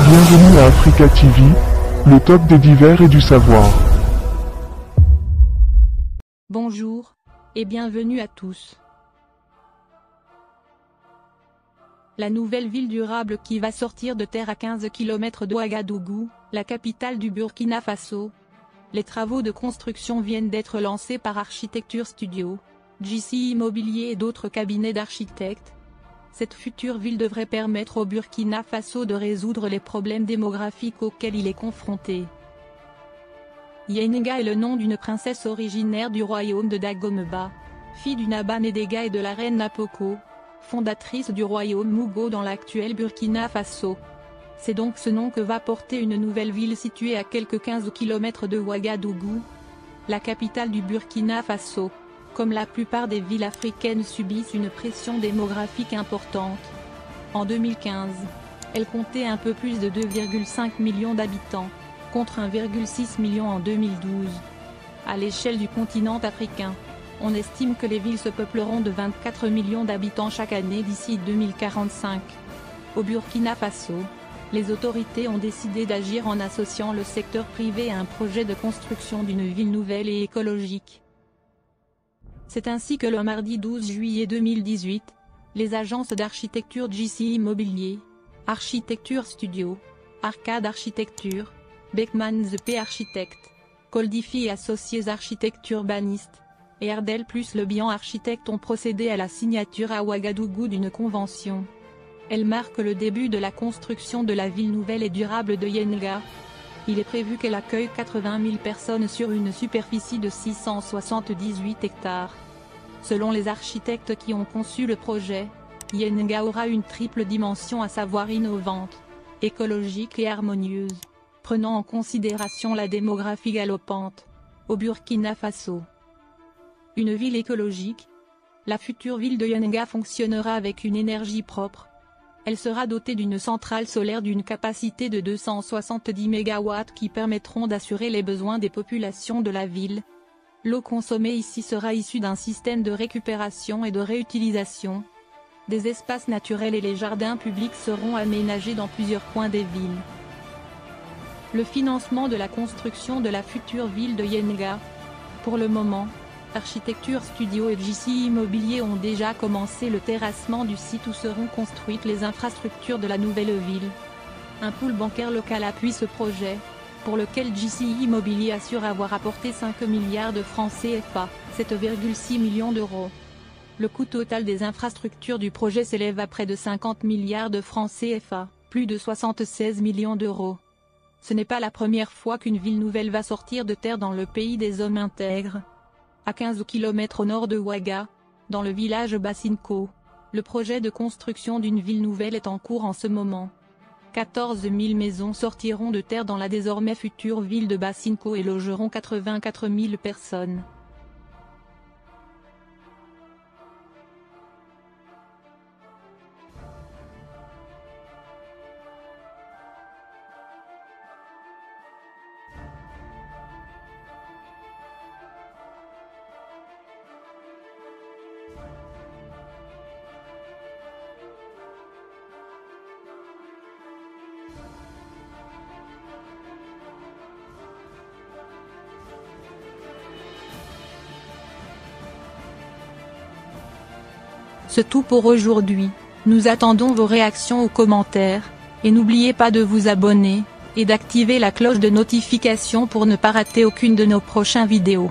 Bienvenue à Africa TV, le top des divers et du savoir. Bonjour, et bienvenue à tous. La nouvelle ville durable qui va sortir de terre à 15 km d'Ouagadougou, la capitale du Burkina Faso. Les travaux de construction viennent d'être lancés par Architecture Studio, JC Immobilier et d'autres cabinets d'architectes. Cette future ville devrait permettre au Burkina Faso de résoudre les problèmes démographiques auxquels il est confronté. Yenga est le nom d'une princesse originaire du royaume de Dagomeba, fille du Naba Nedega et de la reine Napoko, fondatrice du royaume Mugo dans l'actuel Burkina Faso. C'est donc ce nom que va porter une nouvelle ville située à quelques 15 km de Ouagadougou, la capitale du Burkina Faso. Comme la plupart des villes africaines subissent une pression démographique importante. En 2015, elle comptait un peu plus de 2,5 millions d'habitants, contre 1,6 million en 2012. À l'échelle du continent africain, on estime que les villes se peupleront de 24 millions d'habitants chaque année d'ici 2045. Au Burkina Faso, les autorités ont décidé d'agir en associant le secteur privé à un projet de construction d'une ville nouvelle et écologique. C'est ainsi que le mardi 12 juillet 2018, les agences d'architecture JC Immobilier, Architecture Studio, Arcade Architecture, Beckman The Architect, Coldifi et Associés Architectes Urbanistes, et Ardel plus Le Bihan Architecte ont procédé à la signature à Ouagadougou d'une convention. Elle marque le début de la construction de la ville nouvelle et durable de Yenga. Il est prévu qu'elle accueille 80 000 personnes sur une superficie de 678 hectares. Selon les architectes qui ont conçu le projet, Yenga aura une triple dimension, à savoir innovante, écologique et harmonieuse, prenant en considération la démographie galopante au Burkina Faso. Une ville écologique. La future ville de Yenga fonctionnera avec une énergie propre. Elle sera dotée d'une centrale solaire d'une capacité de 270 MW qui permettront d'assurer les besoins des populations de la ville. L'eau consommée ici sera issue d'un système de récupération et de réutilisation. Des espaces naturels et les jardins publics seront aménagés dans plusieurs coins des villes. Le financement de la construction de la future ville de Yenga. Pour le moment, Architecture Studio et JC Immobilier ont déjà commencé le terrassement du site où seront construites les infrastructures de la nouvelle ville. Un pool bancaire local appuie ce projet, pour lequel JC Immobilier assure avoir apporté 5 milliards de francs CFA, 7,6 millions d'euros. Le coût total des infrastructures du projet s'élève à près de 50 milliards de francs CFA, plus de 76 millions d'euros. Ce n'est pas la première fois qu'une ville nouvelle va sortir de terre dans le pays des hommes intègres. À 15 km au nord de Ouaga, dans le village Bassinko, le projet de construction d'une ville nouvelle est en cours en ce moment. 14 000 maisons sortiront de terre dans la désormais future ville de Bassinko et logeront 84 000 personnes. C'est tout pour aujourd'hui, nous attendons vos réactions aux commentaires, et n'oubliez pas de vous abonner, et d'activer la cloche de notification pour ne pas rater aucune de nos prochaines vidéos.